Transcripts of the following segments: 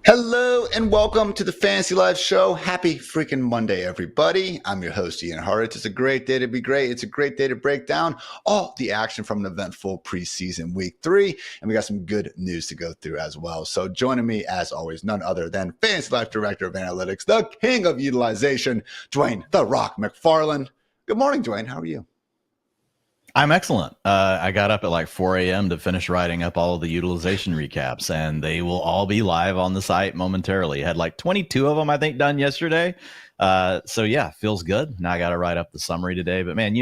Hello and welcome to the Fantasy Life Show. Happy freaking Monday, everybody. I'm your host, Ian Hartitz. It's a great day to be great. It's a great day to break down all the action from an eventful preseason week 3. And we got some good news to go through as well. So joining me, as always, none other than Fantasy Life Director of Analytics, the king of utilization, Dwain, the Rock McFarland. Good morning, Dwain. How are you? I'm excellent. I got up at like 4 a.m. to finish writing up all of the utilization recaps, and they will all be live on the site momentarily. Had like 22 of them, I think, done yesterday. So yeah, feels good. Now I got to write up the summary today. But man,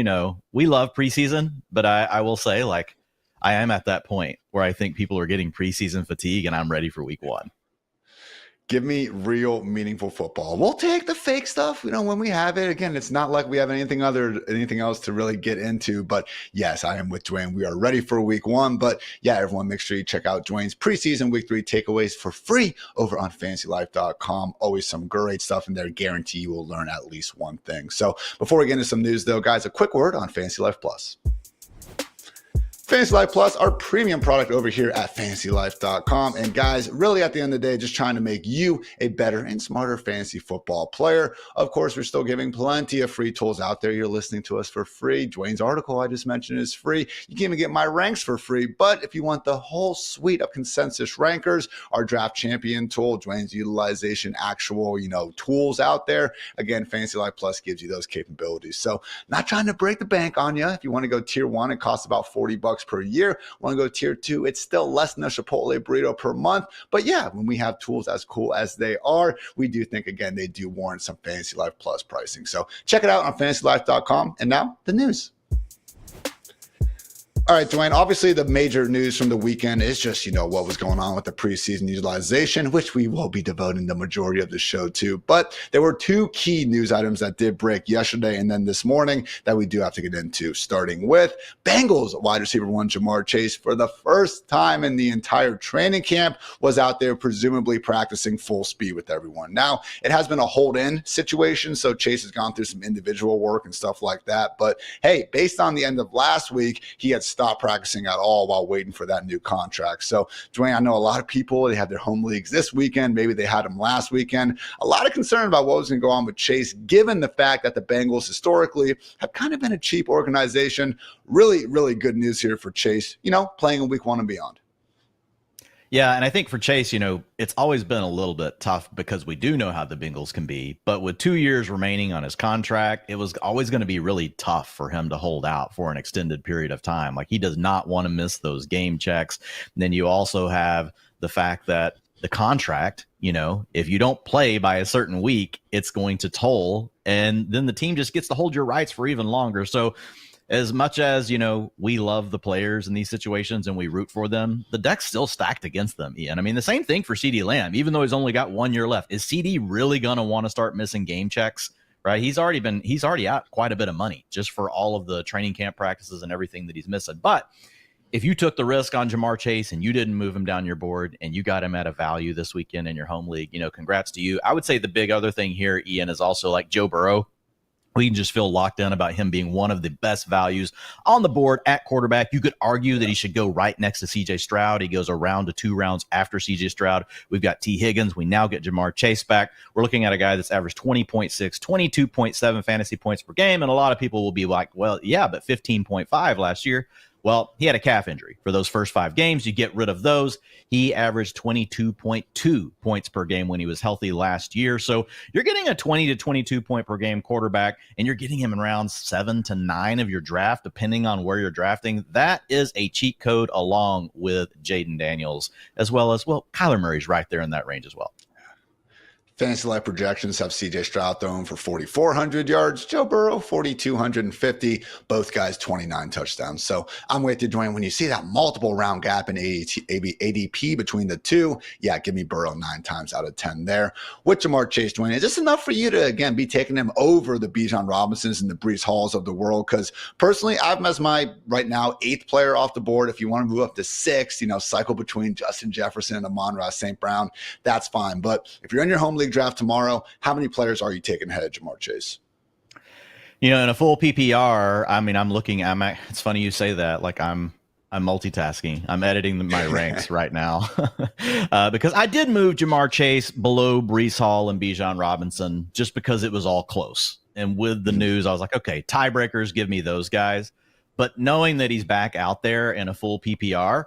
we love preseason, but I will say, like, I am at that point where I think people are getting preseason fatigue, and I'm ready for week 1. Give me real, meaningful football. We'll take the fake stuff, when we have it. Again, it's not like we have anything else to really get into. But yes, I am with Dwain. We are ready for week 1. But yeah, everyone, make sure you check out Dwain's preseason week 3 takeaways for free over on FantasyLife.com. Always some great stuff in there. Guarantee you will learn at least one thing. So before we get into some news, though, guys, a quick word on Fantasy Life Plus. Fantasy Life Plus, our premium product over here at FantasyLife.com. And guys, really at the end of the day, just trying to make you a better and smarter fantasy football player. Of course, we're still giving plenty of free tools out there. You're listening to us for free. Dwayne's article I just mentioned is free. You can even get my ranks for free. But if you want the whole suite of consensus rankers, our draft champion tool, Dwayne's utilization, actual, tools out there, again, Fantasy Life Plus gives you those capabilities. So not trying to break the bank on you. If you want to go tier 1, it costs about $40 per year. Want to go tier 2, it's still less than a Chipotle burrito per month. But yeah, when we have tools as cool as they are, we do think, again, they do warrant some Fantasy Life Plus pricing. So check it out on FantasyLife.com. And now the news. All right, Dwayne, obviously the major news from the weekend is just, what was going on with the preseason utilization, which we will be devoting the majority of the show to. But there were 2 key news items that did break yesterday and then this morning that we do have to get into, starting with Bengals wide receiver 1 Ja'Marr Chase, for the first time in the entire training camp, was out there presumably practicing full speed with everyone. Now, it has been a hold-in situation, so Chase has gone through some individual work and stuff like that. But hey, based on the end of last week, he had stopped practicing at all while waiting for that new contract. So, Dwayne, I know a lot of people, they have their home leagues this weekend. Maybe they had them last weekend. A lot of concern about what was going to go on with Chase, given the fact that the Bengals historically have kind of been a cheap organization. Really, really good news here for Chase, playing in week 1 and beyond. Yeah, and I think for Chase, it's always been a little bit tough because we do know how the Bengals can be. But with 2 years remaining on his contract, it was always going to be really tough for him to hold out for an extended period of time. Like, he does not want to miss those game checks. And then you also have the fact that the contract, if you don't play by a certain week, it's going to toll. And then the team just gets to hold your rights for even longer. So as much as, we love the players in these situations and we root for them, the deck's still stacked against them, Ian. I mean, the same thing for CeeDee Lamb, even though he's only got 1 year left. Is CeeDee really going to want to start missing game checks, right? He's already out quite a bit of money just for all of the training camp practices and everything that he's missing. But if you took the risk on Ja'Marr Chase and you didn't move him down your board and you got him at a value this weekend in your home league, congrats to you. I would say the big other thing here, Ian, is also like Joe Burrow. We can just feel locked in about him being one of the best values on the board at quarterback. You could argue that he should go right next to C.J. Stroud. He goes around to 2 rounds after C.J. Stroud. We've got T. Higgins. We now get Ja'Marr Chase back. We're looking at a guy that's averaged 20.6, 22.7 fantasy points per game. And a lot of people will be like, well, yeah, but 15.5 last year. Well, he had a calf injury for those first 5 games. You get rid of those. He averaged 22.2 points per game when he was healthy last year. So you're getting a 20 to 22 point per game quarterback, and you're getting him in rounds 7 to 9 of your draft, depending on where you're drafting. That is a cheat code along with Jaden Daniels, as well as, Kyler Murray's right there in that range as well. Fantasy Life projections have C.J. Stroud thrown for 4,400 yards, Joe Burrow 4,250, both guys 29 touchdowns. So I'm with you, Dwayne. When you see that multiple round gap in ADP between the two, yeah, give me Burrow 9 times out of 10 there. With Ja'Marr Chase, Dwayne, is this enough for you to, again, be taking him over the Bijan Robinsons and the Breece Halls of the world? Because personally, I have him as my, right now, 8th player off the board. If you want to move up to 6th, cycle between Justin Jefferson and Amon-Ra St. Brown, that's fine. But if you're in your home league draft tomorrow, how many players are you taking ahead of Ja'Marr Chase? In a full PPR, I mean, it's funny you say that. Like I'm I'm multitasking. I'm editing my ranks right now because I did move Jamar Chase below Breece Hall and Bijan Robinson just because it was all close. And with the news, I was like, okay, tiebreakers, give me those guys. But knowing that he's back out there in a full PPR,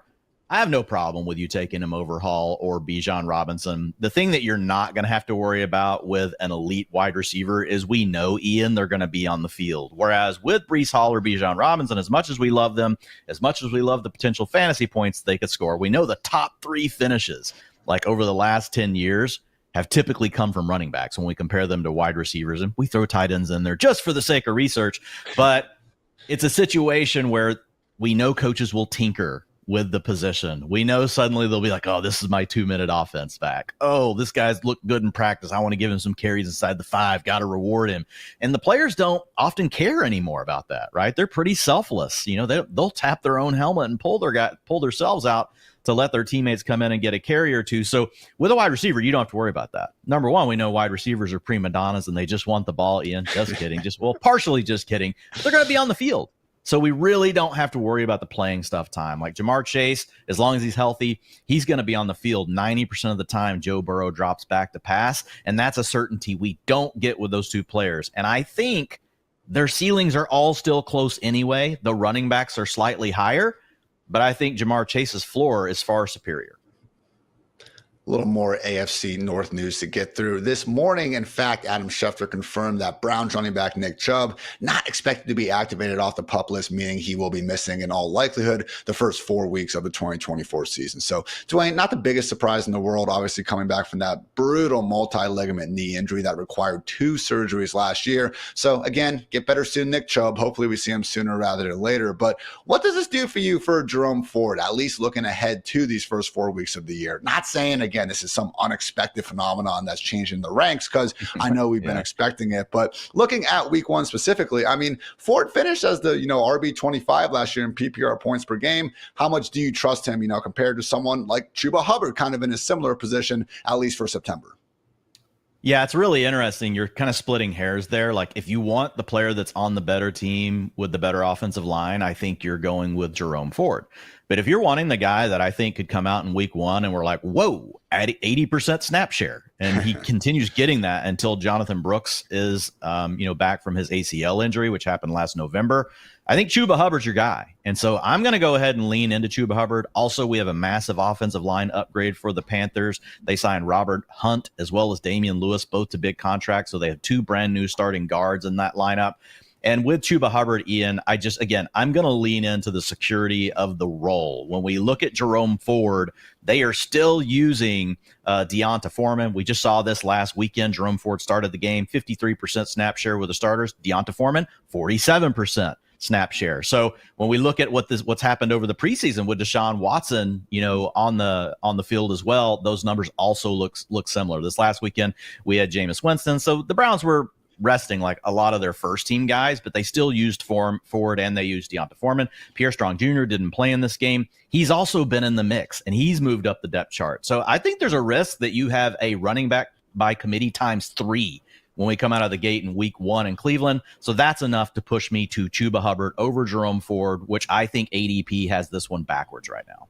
I have no problem with you taking him over Hall or Bijan Robinson. The thing that you're not going to have to worry about with an elite wide receiver is we know, Ian, they're going to be on the field. Whereas with Breece Hall or Bijan Robinson, as much as we love them, as much as we love the potential fantasy points they could score, we know the top 3 finishes, like over the last 10 years, have typically come from running backs when we compare them to wide receivers. And we throw tight ends in there just for the sake of research. But it's a situation where we know coaches will tinker with the position. We know suddenly they'll be like, oh, this is my 2-minute offense back. Oh, this guy's looked good in practice. I want to give him some carries inside the 5. Got to reward him. And the players don't often care anymore about that, right? They're pretty selfless. You know, they'll tap their own helmet and pull themselves out to let their teammates come in and get a carry or two. So with a wide receiver, you don't have to worry about that. Number one, we know wide receivers are prima donnas and they just want the ball, Ian. Just kidding. Partially just kidding. But they're going to be on the field. So we really don't have to worry about the playing stuff time. Like Jamar Chase, as long as he's healthy, he's going to be on the field 90% of the time Joe Burrow drops back to pass. And that's a certainty we don't get with those two players. And I think their ceilings are all still close anyway. The running backs are slightly higher, but I think Jamar Chase's floor is far superior. A little more AFC North news to get through this morning. In fact, Adam Schefter confirmed that Browns running back Nick Chubb not expected to be activated off the PUP list, meaning he will be missing in all likelihood the first 4 weeks of the 2024 season. So, Dwain, not the biggest surprise in the world, obviously coming back from that brutal multi-ligament knee injury that required 2 surgeries last year. So, again, get better soon, Nick Chubb. Hopefully we see him sooner rather than later. But what does this do for you for Jerome Ford, at least looking ahead to these first 4 weeks of the year? Not saying, again, this is some unexpected phenomenon that's changing the ranks, because I know we've been expecting it. But looking at week 1 specifically, I mean, Ford finished as the RB25 last year in PPR points per game. How much do you trust him, compared to someone like Chuba Hubbard, kind of in a similar position, at least for September? Yeah, it's really interesting. You're kind of splitting hairs there. Like, if you want the player that's on the better team with the better offensive line, I think you're going with Jerome Ford. But if you're wanting the guy that I think could come out in week 1 and we're like, whoa, at 80% snap share, and he continues getting that until Jonathan Brooks is, back from his ACL injury, which happened last November, I think Chuba Hubbard's your guy. And so I'm going to go ahead and lean into Chuba Hubbard. Also, we have a massive offensive line upgrade for the Panthers. They signed Robert Hunt as well as Damian Lewis, both to big contracts. So they have 2 brand new starting guards in that lineup. And with Chuba Hubbard, Ian, I'm going to lean into the security of the role. When we look at Jerome Ford, they are still using Deonta Foreman. We just saw this last weekend. Jerome Ford started the game, 53% snap share with the starters. Deonta Foreman, 47% snap share. So when we look at what's happened over the preseason with Deshaun Watson, on the field as well, those numbers also look similar. This last weekend, we had Jameis Winston. So the Browns were resting like a lot of their first team guys, but they still used Ford and they used Deonta Foreman. Pierre Strong Jr. didn't play in this game. He's also been in the mix and he's moved up the depth chart. So I think there's a risk that you have a running back by committee times 3 when we come out of the gate in week 1 in Cleveland. So that's enough to push me to Chuba Hubbard over Jerome Ford, which I think ADP has this one backwards right now.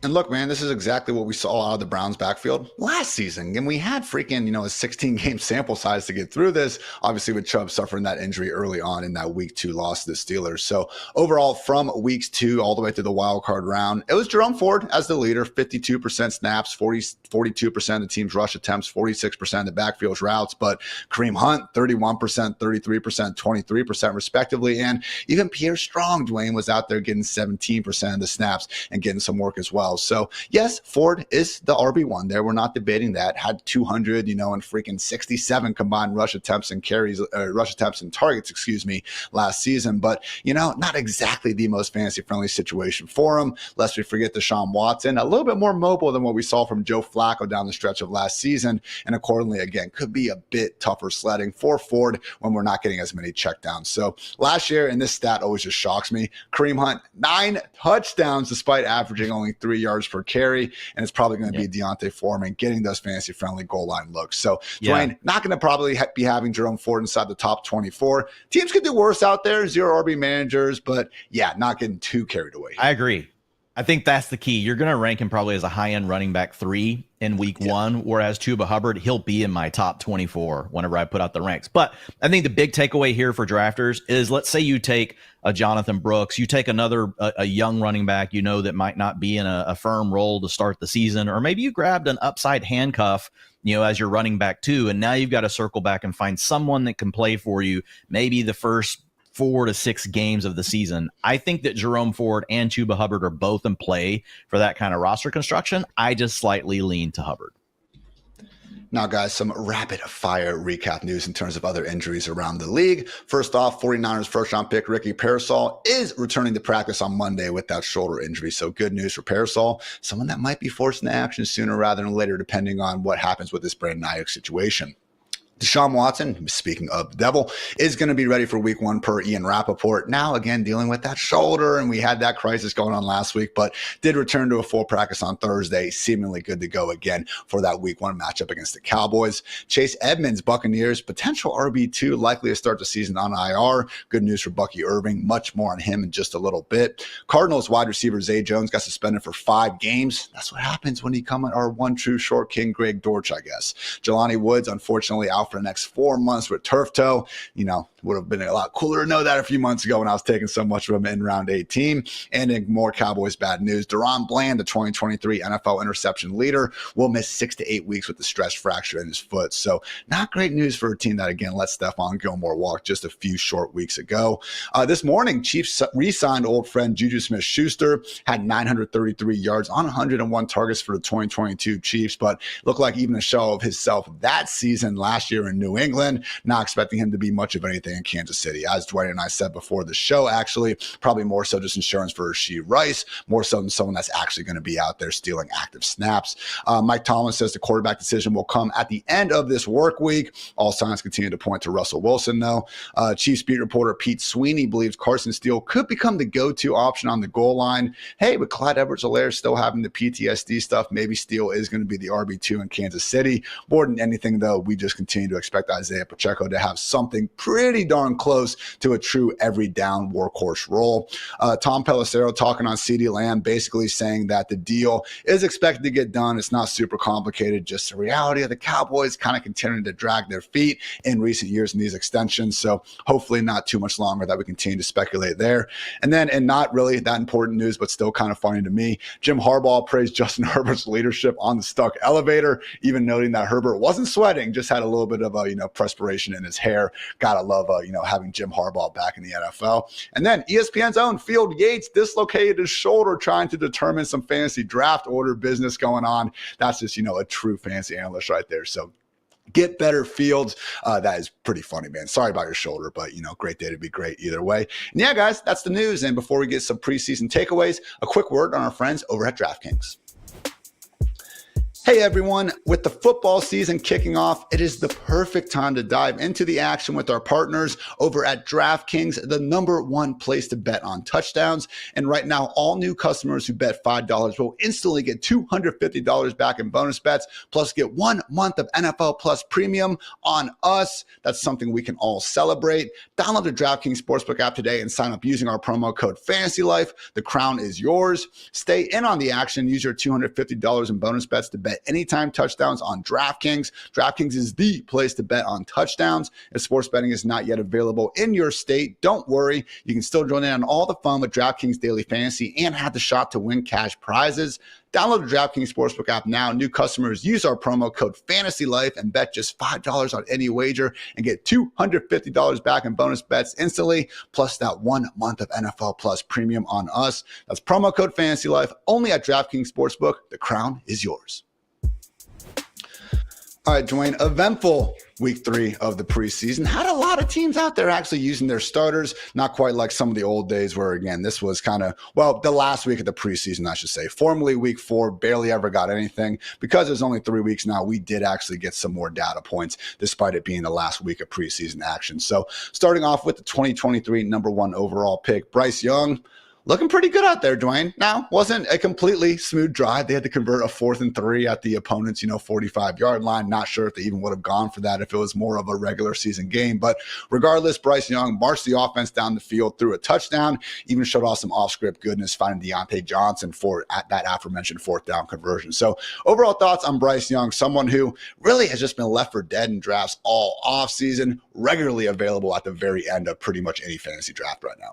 And look, man, this is exactly what we saw out of the Browns backfield last season. And we had freaking, a 16-game sample size to get through this, obviously with Chubb suffering that injury early on in that week 2 loss to the Steelers. So overall, from weeks 2 all the way to the wild card round, it was Jerome Ford as the leader, 52% snaps, 42% of the team's rush attempts, 46% of the backfield routes. But Kareem Hunt, 31%, 33%, 23% respectively. And even Pierre Strong, Dwain, was out there getting 17% of the snaps and getting some work as well. So yes, Ford is the RB1 there. We're not debating that. Had 200, and freaking 67 combined rush attempts and targets, last season. But, not exactly the most fantasy friendly situation for him. Lest we forget Deshaun Watson, a little bit more mobile than what we saw from Joe Flacco down the stretch of last season. And accordingly, again, could be a bit tougher sledding for Ford when we're not getting as many checkdowns. So last year, and this stat always just shocks me, Kareem Hunt, 9 touchdowns despite averaging averaging only 3 yards per carry, and it's probably going to be Deontay Foreman getting those fantasy-friendly goal line looks. So, Dwayne, not going to probably be having Jerome Ford inside the top 24. Teams could do worse out there, 0 RB managers, but yeah, not getting too carried away. I agree. I think that's the key. You're going to rank him probably as a high-end running back 3 in week 1, whereas Chuba Hubbard, he'll be in my top 24 whenever I put out the ranks. But I think the big takeaway here for drafters is, let's say you take a Jonathan Brooks, you take another a young running back, that might not be in a firm role to start the season, or maybe you grabbed an upside handcuff, as your running back 2, and now you've got to circle back and find someone that can play for you maybe the first 4 to 6 games of the season. I think that Jerome Ford and Chuba Hubbard are both in play for that kind of roster construction. I just slightly lean to Hubbard. Now, guys, some rapid fire recap news in terms of other injuries around the league. First off, 49ers first-round pick Ricky Pearsall is returning to practice on Monday with that shoulder injury. So good news for Pearsall, someone that might be forced into action sooner rather than later, depending on what happens with this Brandon Ayuk situation. Deshaun Watson, speaking of the devil, is going to be ready for week 1 per Ian Rappaport. Now, again, dealing with that shoulder, and we had that crisis going on last week, but did return to a full practice on Thursday, seemingly good to go again for that week 1 matchup against the Cowboys. Chase Edmonds, Buccaneers, potential RB2, likely to start the season on IR. Good news for Bucky Irving. Much more on him in just a little bit. Cardinals wide receiver Zay Jones got suspended for 5 games. That's what happens when you come at our one true short king, Greg Dortch, I guess. Jelani Woods, unfortunately, out for the next 4 months with turf toe. Would have been a lot cooler to know that a few months ago when I was taking so much of him in round 18. And in more Cowboys bad news, Deron Bland, the 2023 NFL interception leader, will miss 6 to 8 weeks with the stress fracture in his foot. So not great news for a team that, again, let Stephon Gilmore walk just a few short weeks ago. This morning, Chiefs re-signed old friend Juju Smith-Schuster, had 933 yards on 101 targets for the 2022 Chiefs, but looked like even a show of himself that season last year in New England. Not expecting him to be much of anything in Kansas City. As Dwain and I said before the show, actually, probably more so just insurance for Rashee Rice, more so than someone that's actually going to be out there stealing active snaps. Mike Tomlin says the quarterback decision will come at the end of this work week. All signs continue to point to Russell Wilson, though. Chiefs beat reporter Pete Sweeney believes Carson Steele could become the go-to option on the goal line. Hey, with Clyde Edwards-Helaire still having the PTSD stuff, maybe Steele is going to be the RB2 in Kansas City. More than anything, though, we just continue to expect Isaiah Pacheco to have something pretty darn close to a true every down workhorse role. Tom Pelissero talking on CeeDee Lamb, basically saying that the deal is expected to get done. It's not super complicated, just the reality of the Cowboys kind of continuing to drag their feet in recent years in these extensions. So hopefully not too much longer that we continue to speculate there. And then, and not really that important news, but still kind of funny to me, Jim Harbaugh praised Justin Herbert's leadership on the stuck elevator, even noting that Herbert wasn't sweating, just had a little bit of perspiration in his hair. Gotta love having Jim Harbaugh back in the NFL. And then ESPN's own Field Yates dislocated his shoulder trying to determine some fantasy draft order business going on. That's just a true fantasy analyst right there. So get better, Fields. That is pretty funny, man. Sorry about your shoulder, but great day to be great either way. And yeah, guys, that's the news. And before we get some preseason takeaways, a quick word on our friends over at DraftKings. Hey everyone, with the football season kicking off, it is the perfect time to dive into the action with our partners over at DraftKings, the #1 place to bet on touchdowns. And right now, all new customers who bet $5 will instantly get $250 back in bonus bets, plus get 1 month of NFL Plus Premium on us. That's something we can all celebrate. Download the DraftKings Sportsbook app today and sign up using our promo code FANTASYLIFE. The crown is yours. Stay in on the action. Use your $250 in bonus bets to bet anytime touchdowns on DraftKings. DraftKings is the place to bet on touchdowns. If sports betting is not yet available in your state, don't worry. You can still join in on all the fun with DraftKings Daily Fantasy and have the shot to win cash prizes. Download the DraftKings Sportsbook app now. New customers use our promo code FANTASYLIFE and bet just $5 on any wager and get $250 back in bonus bets instantly, plus that 1 month of NFL Plus Premium on us. That's promo code FANTASYLIFE only at DraftKings Sportsbook. The crown is yours. All right, Dwayne, eventful week 3 of the preseason. Had a lot of teams out there actually using their starters, not quite like some of the old days where, again, this was kind of, the last week of the preseason, I should say. Formerly week 4, barely ever got anything. Because there's only 3 weeks now, we did actually get some more data points, despite it being the last week of preseason action. So starting off with the 2023 #1 overall pick, Bryce Young. Looking pretty good out there, Dwayne. Now, wasn't a completely smooth drive. They had to convert a 4th and 3 at the opponent's, 45-yard line. Not sure if they even would have gone for that if it was more of a regular season game. But regardless, Bryce Young marched the offense down the field, threw a touchdown, even showed off some off-script goodness, finding Deontay Johnson for that aforementioned 4th down conversion. So overall thoughts on Bryce Young, someone who really has just been left for dead in drafts all offseason, regularly available at the very end of pretty much any fantasy draft right now.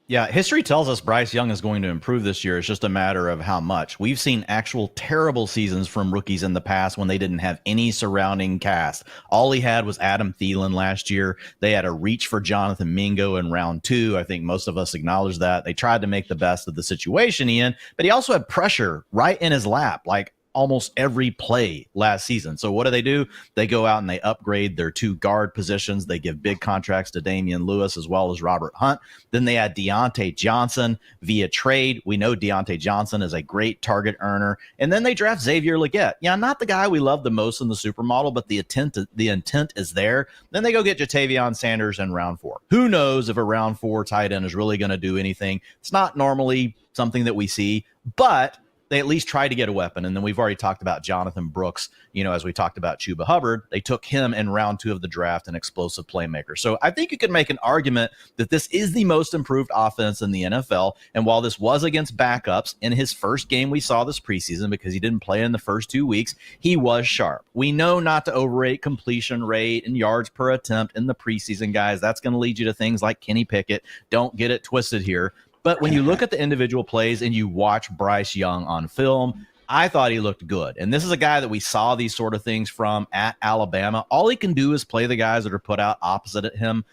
Yeah, history tells us Bryce Young is going to improve this year. It's just a matter of how much. We've seen actual terrible seasons from rookies in the past when they didn't have any surrounding cast. All he had was Adam Thielen last year. They had a reach for Jonathan Mingo in round 2. I think most of us acknowledge that. They tried to make the best of the situation he in, but he also had pressure right in his lap, like almost every play last season. So what do? They go out and they upgrade their 2 guard positions. They give big contracts to Damian Lewis as well as Robert Hunt. Then they add Deontay Johnson via trade. We know Deontay Johnson is a great target earner. And then they draft Xavier Legette. Yeah, not the guy we love the most in the supermodel, but the intent is there. Then they go get Jatavion Sanders in round 4. Who knows if a round 4 tight end is really going to do anything? It's not normally something that we see, but they at least try to get a weapon. And then we've already talked about Jonathan Brooks, as we talked about Chuba Hubbard. They took him in round 2 of the draft, an explosive playmaker. So I think you could make an argument that this is the most improved offense in the NFL. And while this was against backups, in his first game we saw this preseason, because he didn't play in the first 2 weeks, he was sharp. We know not to overrate completion rate and yards per attempt in the preseason, guys. That's going to lead you to things like Kenny Pickett. Don't get it twisted here. But when you look at the individual plays and you watch Bryce Young on film, I thought he looked good. And this is a guy that we saw these sort of things from at Alabama. All he can do is play the guys that are put out opposite of him.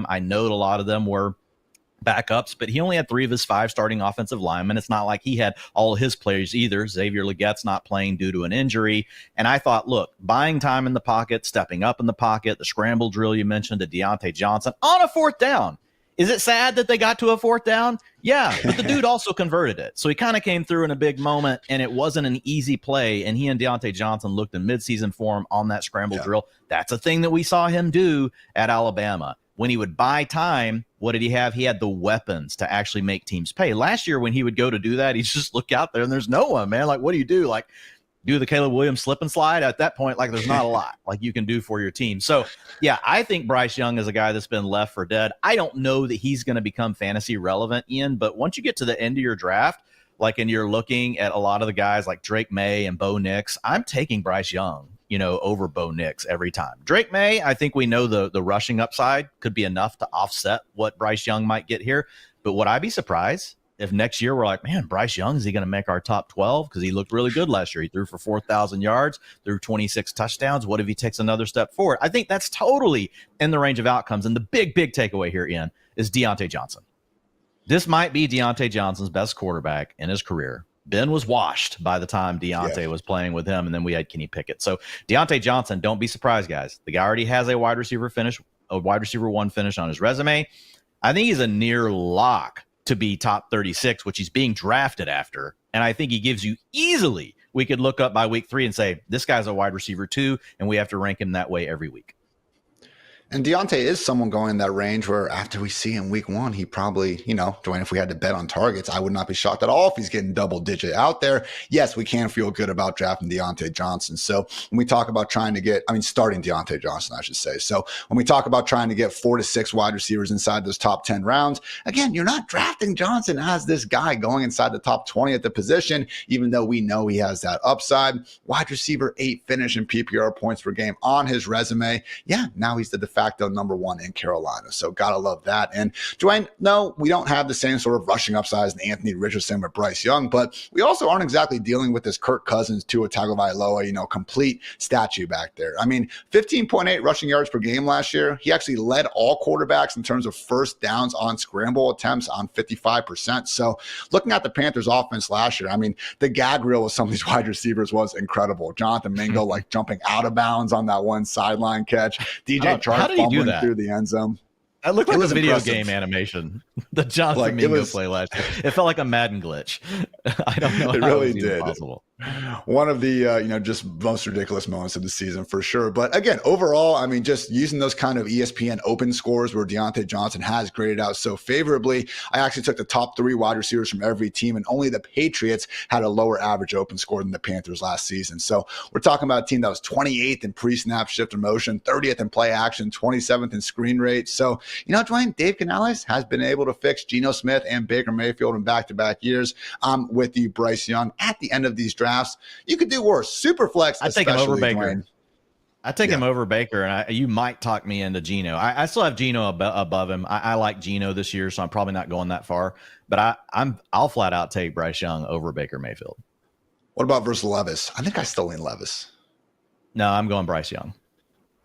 I know a lot of them were backups, but he only had 3 of his 5 starting offensive linemen. It's not like he had all his players either. Xavier Legette's not playing due to an injury. And I thought, look, buying time in the pocket, stepping up in the pocket, the scramble drill you mentioned to Deontay Johnson on a 4th down. Is it sad that they got to a 4th down? Yeah, but the dude also converted it. So he kind of came through in a big moment, and it wasn't an easy play. And he and Deontay Johnson looked in midseason form on that scramble drill. That's a thing that we saw him do at Alabama. When he would buy time, what did he have? He had the weapons to actually make teams pay. Last year, when he would go to do that, he'd just look out there, and there's no one, man. Like, what do you do? Like, do the Caleb Williams slip and slide? At that point, like, there's not a lot like you can do for your team. So yeah, I think Bryce Young is a guy that's been left for dead. I don't know that he's going to become fantasy relevant, Ian, but once you get to the end of your draft, like, and you're looking at a lot of the guys like Drake May and Bo Nix, I'm taking Bryce Young, over Bo Nix every time. Drake May, I think we know the rushing upside could be enough to offset what Bryce Young might get here. But would I be surprised if next year we're like, man, Bryce Young, is he going to make our top 12? Because he looked really good last year. He threw for 4,000 yards, threw 26 touchdowns. What if he takes another step forward? I think that's totally in the range of outcomes. And the big takeaway here, Ian, is Deontay Johnson. This might be Deontay Johnson's best quarterback in his career. Ben was washed by the time Deontay was playing with him, and then we had Kenny Pickett. So Deontay Johnson, don't be surprised, guys. The guy already has a wide receiver 1 finish on his resume. I think he's a near lock to be top 36, which he's being drafted after. And I think he gives you easily, we could look up by week 3 and say, this guy's a wide receiver 2, and we have to rank him that way every week. And Deontay is someone going in that range where after we see him week 1, he probably, Dwayne, if we had to bet on targets, I would not be shocked at all if he's getting double digit out there. Yes, we can feel good about drafting Deontay Johnson. So when we talk about starting Deontay Johnson, I should say. So when we talk about trying to get 4 to 6 wide receivers inside those top 10 rounds, again, you're not drafting Johnson as this guy going inside the top 20 at the position, even though we know he has that upside. Wide receiver 8 finish in PPR points per game on his resume. Yeah, now he's the de facto number 1 in Carolina. So gotta love that. And Dwayne, no, we don't have the same sort of rushing upside as Anthony Richardson with Bryce Young, but we also aren't exactly dealing with this Kirk Cousins, Tua Tagovailoa, complete statue back there. I mean, 15.8 rushing yards per game last year. He actually led all quarterbacks in terms of first downs on scramble attempts on 55%. So looking at the Panthers offense last year, I mean, the gag reel with some of these wide receivers was incredible. Jonathan Mingo like jumping out of bounds on that one sideline catch. DJ Chark fumbling through the end zone. It looked like a video game animation. The Jonathan Mingo play last year. It felt like a Madden glitch. I don't know. It really did. Possible. One of the just most ridiculous moments of the season for sure. But again, overall, I mean, just using those kind of ESPN open scores where Deontay Johnson has graded out so favorably, I actually took the top 3 wide receivers from every team, and only the Patriots had a lower average open score than the Panthers last season. So we're talking about a team that was 28th in pre-snap shift and motion, 30th in play action, 27th in screen rate. So, Dwayne, Dave Canales has been able to fix Geno Smith and Baker Mayfield in back-to-back years. I'm with you, Bryce Young. At the end of these drafts, you could do worse. Superflex, I take him over Baker. Dwayne. I take him over Baker, and you might talk me into Geno. I still have Geno above him. I like Geno this year, so I'm probably not going that far. But I'll flat out take Bryce Young over Baker Mayfield. What about versus Levis? I think I still lean Levis. No, I'm going Bryce Young.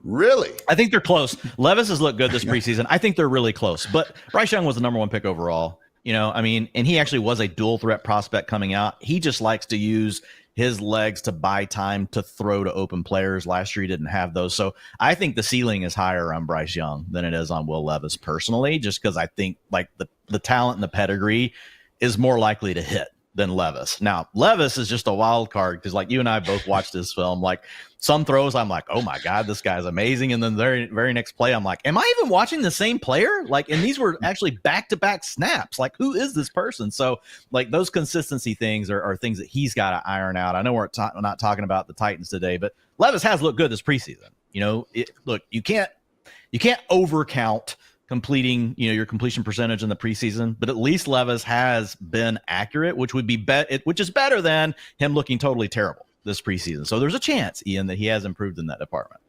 Really? I think they're close. Levis has looked good this preseason. I think they're really close. But Bryce Young was the number 1 pick overall. And he actually was a dual threat prospect coming out. He just likes to use his legs to buy time to throw to open players. Last year, he didn't have those. So I think the ceiling is higher on Bryce Young than it is on Will Levis personally, just because I think like the talent and the pedigree is more likely to hit than Levis. Now, Levis is just a wild card because like you and I both watched this film. Like some throws, I'm like, oh my God, this guy's amazing. And then the very next play, I'm like, am I even watching the same player? Like, and these were actually back-to-back snaps. Like, who is this person? So like those consistency things are things that he's got to iron out. I know we're not talking about the Titans today, but Levis has looked good this preseason. Look, you can't overcount completing, your completion percentage in the preseason, but at least Levis has been accurate, which would be which is better than him looking totally terrible this preseason. So there's a chance, Ian, that he has improved in that department.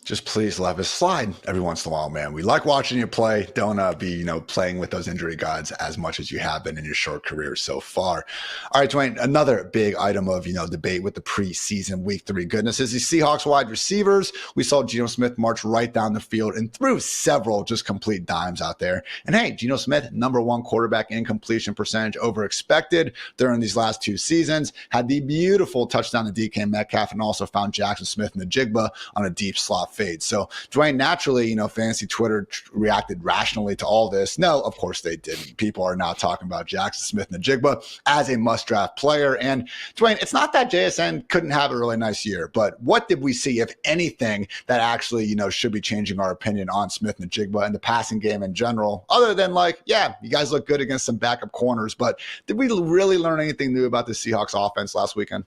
Just please, Levis, slide every once in a while, man. We like watching you play. Don't be, playing with those injury gods as much as you have been in your short career so far. All right, Dwayne, another big item of, debate with the preseason week 3 goodness is the Seahawks wide receivers. We saw Geno Smith march right down the field and threw several just complete dimes out there. And hey, Geno Smith, number 1 quarterback in completion percentage over expected during these last 2 seasons, had the beautiful touchdown to DK Metcalf and also found Jackson Smith in the Jigba on a deep slot fade. So Dwayne, naturally, fantasy Twitter reacted rationally to all this. No, of course they didn't. People are now talking about Jackson Smith and the Jigba as a must-draft player. And Dwayne, it's not that JSN couldn't have a really nice year, but what did we see, if anything, that actually, should be changing our opinion on Smith and the Jigba and the passing game in general, other than like, yeah, you guys look good against some backup corners, but did we really learn anything new about the Seahawks offense last weekend?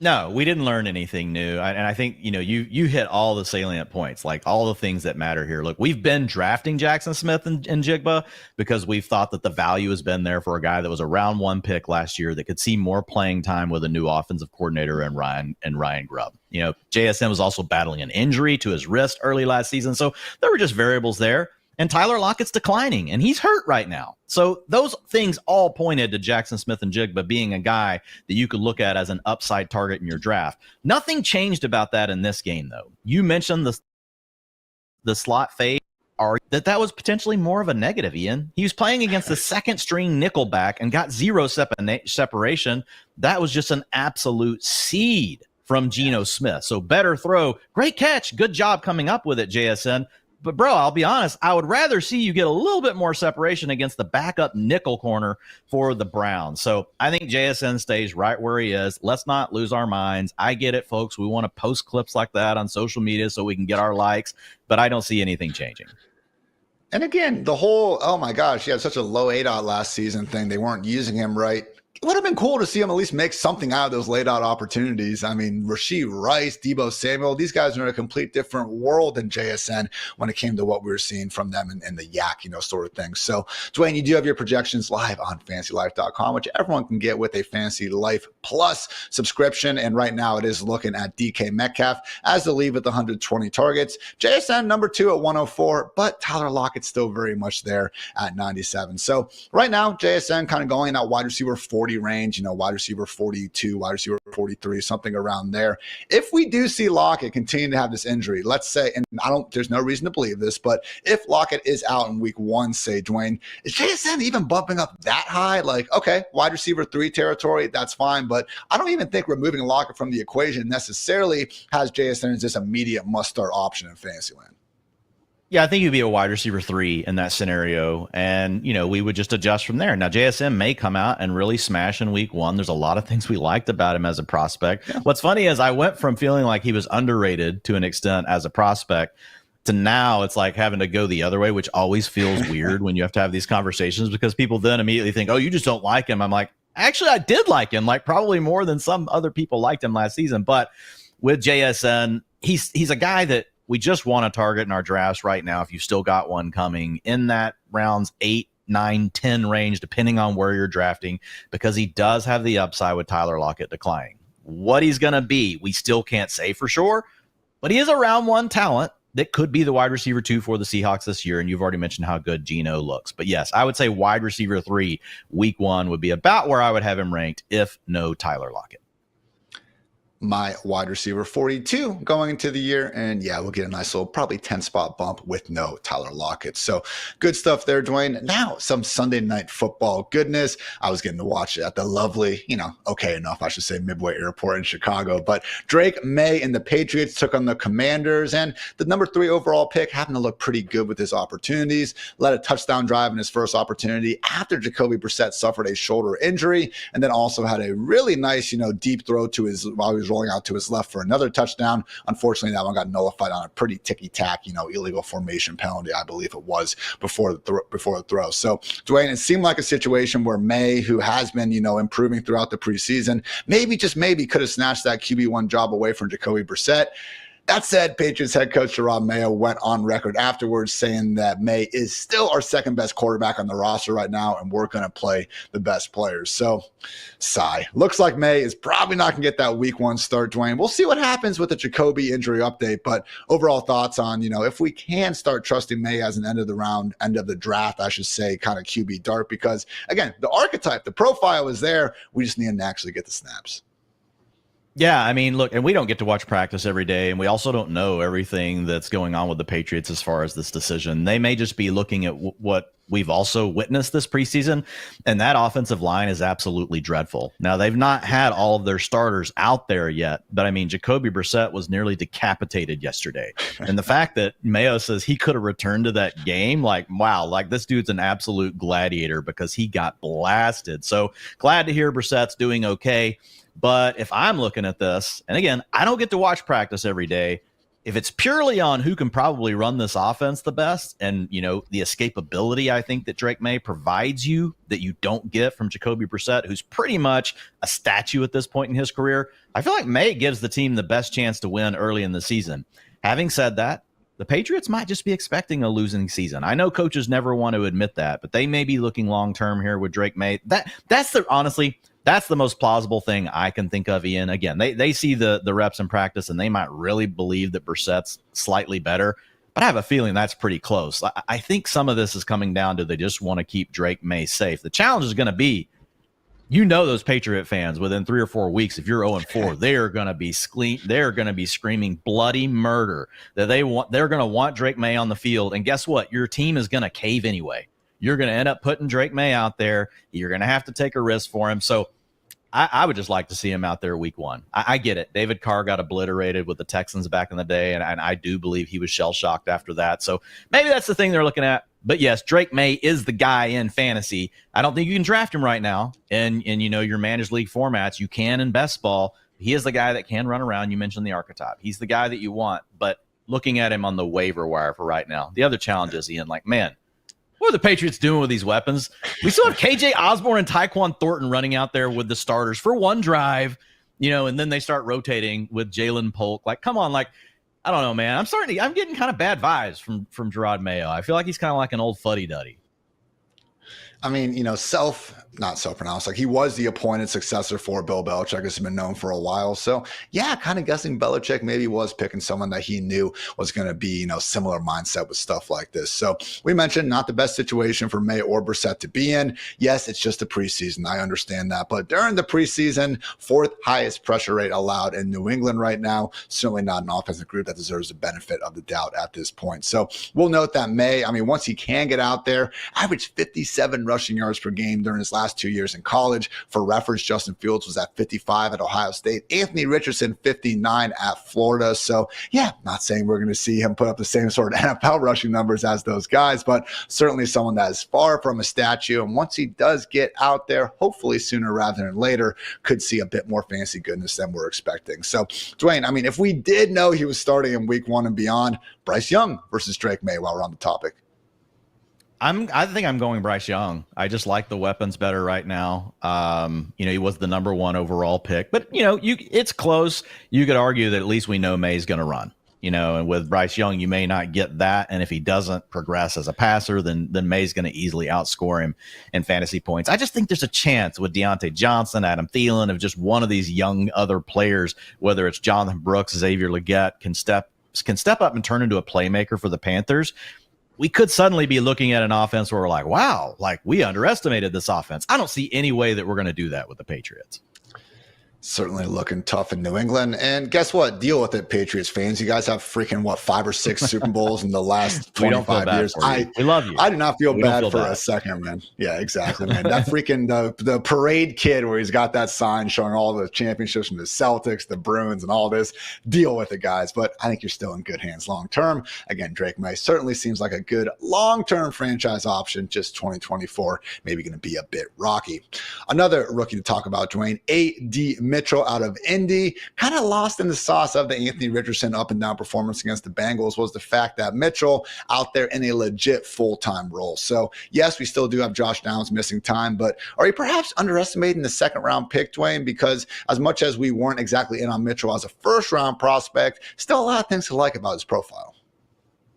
No, we didn't learn anything new. And I think, you hit all the salient points, like all the things that matter here. Look, we've been drafting Jackson Smith and Jigba because we've thought that the value has been there for a guy that was a round 1 pick last year that could see more playing time with a new offensive coordinator and Ryan Grubb. JSN was also battling an injury to his wrist early last season. So there were just variables there. And Tyler Lockett's declining, and he's hurt right now. So those things all pointed to Jackson Smith and Jigba being a guy that you could look at as an upside target in your draft. Nothing changed about that in this game, though. You mentioned the slot fade, that was potentially more of a negative, Ian. He was playing against the second-string nickelback and got 0 separation. That was just an absolute seed from Geno Smith. So better throw. Great catch. Good job coming up with it, JSN. But, bro, I'll be honest, I would rather see you get a little bit more separation against the backup nickel corner for the Browns. So I think JSN stays right where he is. Let's not lose our minds. I get it, folks. We want to post clips like that on social media so we can get our likes, but I don't see anything changing. And again, the whole, oh my gosh, he had such a low ADOT last season thing. They weren't using him right. It would have been cool to see him at least make something out of those laid out opportunities. I mean, Rashee Rice, Deebo Samuel, these guys are in a complete different world than JSN when it came to what we were seeing from them and the yak, sort of thing. So, Dwayne, you do have your projections live on FantasyLife.com, which everyone can get with a Fantasy Life Plus subscription. And right now it is looking at DK Metcalf as the lead with 120 targets. JSN number 2 at 104, but Tyler Lockett's still very much there at 97. So right now, JSN kind of going at wide receiver 40 range, wide receiver 42, wide receiver 43, something around there. If we do see Lockett continue to have this injury, let's say, and there's no reason to believe this, but if Lockett is out in week 1, say, Dwayne, is JSN even bumping up that high? Like, okay, wide receiver 3 territory, that's fine, but I don't even think removing Lockett from the equation necessarily has JSN as this immediate must-start option in Fantasyland. Yeah, I think he'd be a wide receiver 3 in that scenario. And, we would just adjust from there. Now, JSM may come out and really smash in week 1. There's a lot of things we liked about him as a prospect. Yeah. What's funny is I went from feeling like he was underrated to an extent as a prospect to now it's like having to go the other way, which always feels weird when you have to have these conversations because people then immediately think, oh, you just don't like him. I'm like, actually, I did like him, like probably more than some other people liked him last season. But with JSN, he's a guy that we just want to target in our drafts right now. If you've still got one coming in that rounds 8, 9, 10 range, depending on where you're drafting, because he does have the upside with Tyler Lockett declining. What he's going to be, we still can't say for sure, but he is a round 1 talent that could be the wide receiver 2 for the Seahawks this year. And you've already mentioned how good Geno looks. But yes, I would say wide receiver 3 week 1 would be about where I would have him ranked if no Tyler Lockett. My wide receiver 42 going into the year. And yeah, we'll get a nice little probably 10 spot bump with no Tyler Lockett. So good stuff there, Dwayne. Now some Sunday night football goodness. I was getting to watch it at the lovely, okay enough, I should say, Midway Airport in Chicago. But Drake May and the Patriots took on the Commanders, and the number 3 overall pick happened to look pretty good with his opportunities. Led a touchdown drive in his first opportunity after Jacoby Brissett suffered a shoulder injury, and then also had a really nice, deep throw to his while he was rolling out to his left for another touchdown. Unfortunately, that one got nullified on a pretty ticky-tack, illegal formation penalty, I believe it was before the throw. So, Dwayne, it seemed like a situation where May, who has been, improving throughout the preseason, maybe, just maybe, could have snatched that QB1 job away from Jacoby Brissett. That said, Patriots head coach Jerod Mayo went on record afterwards saying that May is still our second best quarterback on the roster right now, and we're going to play the best players. So, sigh. Looks like May is probably not going to get that week 1 start, Dwayne. We'll see what happens with the Jacoby injury update, but overall thoughts on, if we can start trusting May as an end of the draft, I should say, kind of QB dart, because, again, the archetype, the profile is there. We just need to actually get the snaps. Yeah, I mean, look, and we don't get to watch practice every day, and we also don't know everything that's going on with the Patriots as far as this decision. They may just be looking at what we've also witnessed this preseason, and that offensive line is absolutely dreadful. Now, they've not had all of their starters out there yet, but I mean, Jacoby Brissett was nearly decapitated yesterday. And the fact that Mayo says he could have returned to that game, like, wow, like this dude's an absolute gladiator because he got blasted. So glad to hear Brissett's doing okay. But if I'm looking at this, and again, I don't get to watch practice every day, if it's purely on who can probably run this offense the best and, the escapability I think that Drake May provides you that you don't get from Jacoby Brissett, who's pretty much a statue at this point in his career, I feel like May gives the team the best chance to win early in the season. Having said that, the Patriots might just be expecting a losing season. I know coaches never want to admit that, but they may be looking long-term here with Drake May. That's the most plausible thing I can think of, Ian. Again, they see the reps in practice, and they might really believe that Brissett's slightly better, but I have a feeling that's pretty close. I think some of this is coming down to they just want to keep Drake May safe. The challenge is going to be, those Patriot fans within 3 or 4 weeks, if you're 0-4, they're going to be screaming bloody murder that they're going to want Drake May on the field. And guess what? Your team is going to cave anyway. You're going to end up putting Drake May out there. You're going to have to take a risk for him. So I would just like to see him out there week 1. I get it. David Carr got obliterated with the Texans back in the day, and I do believe he was shell-shocked after that. So maybe that's the thing they're looking at. But yes, Drake May is the guy in fantasy. I don't think you can draft him right now in your managed league formats. You can in best ball. He is the guy that can run around. You mentioned the archetype. He's the guy that you want. But looking at him on the waiver wire for right now, the other challenge is, Ian, like, man, what are the Patriots doing with these weapons? We still have KJ Osborne and Tyquan Thornton running out there with the starters for one drive, and then they start rotating with Jalen Polk. Like, come on, like, I don't know, man. I'm getting kind of bad vibes from Jerod Mayo. I feel like he's kind of like an old fuddy-duddy. I mean, not self-pronounced. Like, he was the appointed successor for Bill Belichick, has been known for a while. So, yeah, kind of guessing Belichick maybe was picking someone that he knew was going to be, similar mindset with stuff like this. So, we mentioned not the best situation for May or Brissett to be in. Yes, it's just a preseason. I understand that. But during the preseason, 4th highest pressure rate allowed in New England right now. Certainly not an offensive group that deserves the benefit of the doubt at this point. So, we'll note that May, once he can get out there, average 57 rushing yards per game during his last 2 years in college. For reference, Justin Fields was at 55 at Ohio State. Anthony Richardson, 59 at Florida. So yeah, not saying we're going to see him put up the same sort of NFL rushing numbers as those guys, but certainly someone that is far from a statue. And once he does get out there, hopefully sooner rather than later, could see a bit more fancy goodness than we're expecting. So Dwain, I mean, if we did know he was starting in week 1 and beyond, Bryce Young versus Drake May while we're on the topic. I think I'm going Bryce Young. I just like the weapons better right now. He was the number 1 overall pick, but it's close. You could argue that at least we know May's going to run. And with Bryce Young, you may not get that. And if he doesn't progress as a passer, then May's going to easily outscore him in fantasy points. I just think there's a chance with Deontay Johnson, Adam Thielen, of just one of these young other players, whether it's Jonathan Brooks, Xavier Legette, can step up and turn into a playmaker for the Panthers. We could suddenly be looking at an offense where we're like, wow, like we underestimated this offense. I don't see any way that we're going to do that with the Patriots. Certainly looking tough in New England. And guess what? Deal with it, Patriots fans. You guys have freaking, 5 or 6 Super Bowls in the last 25 years. We love you. I do not feel bad for a second, man. Yeah, exactly, man. That freaking, the parade kid where he's got that sign showing all the championships from the Celtics, the Bruins, and all this. Deal with it, guys. But I think you're still in good hands long term. Again, Drake May certainly seems like a good long-term franchise option. Just 2024, maybe going to be a bit rocky. Another rookie to talk about, Dwain, A.D. Mitchell out of Indy. Kind of lost in the sauce of the Anthony Richardson up and down performance against the Bengals was the fact that Mitchell out there in a legit full-time role. So yes, we still do have Josh Downs missing time, but are you perhaps underestimating the second round pick, Dwain? Because as much as we weren't exactly in on Mitchell as a first round prospect, still a lot of things to like about his profile.